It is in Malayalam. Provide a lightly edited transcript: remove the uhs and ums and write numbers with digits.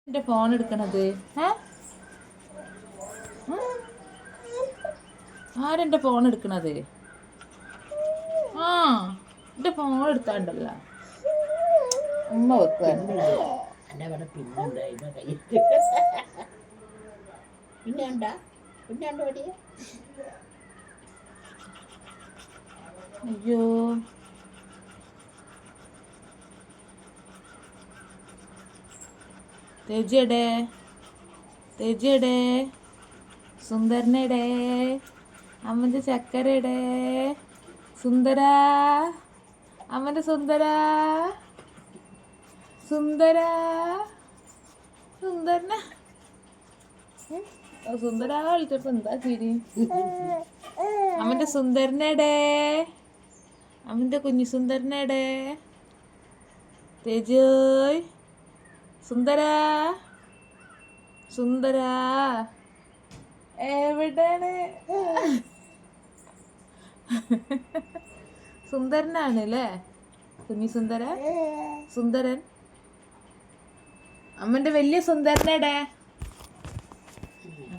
എന്റെ ഫോൺ എടുക്കണത് ആരെന്റെ ഫോൺ എടുക്കണത്? ആ എന്റെ ഫോൺ എടുത്താണ്ടല്ല ഉമ്മ വെക്കാണ്ട് അയ്യോ തേജിയടേ തേജിയടേ സുന്ദരനടേ അമ്മന്റെ ചക്കരടേ സുന്ദര അമ്മന്റെ സുന്ദര സുന്ദര സുന്ദരന സുന്ദര വിളിച്ചപ്പോ എന്താ ചിരി? അമ്മന്റെ സുന്ദരനടേ അമ്മന്റെ കുഞ്ഞു സുന്ദരനടേ തേജോയ് സുന്ദര സുന്ദര എവിടെയാണ്? സുന്ദരനാണ് അല്ലേ കുഞ്ഞി സുന്ദര സുന്ദരൻ അമ്മന്റെ വലിയ സുന്ദരനടെ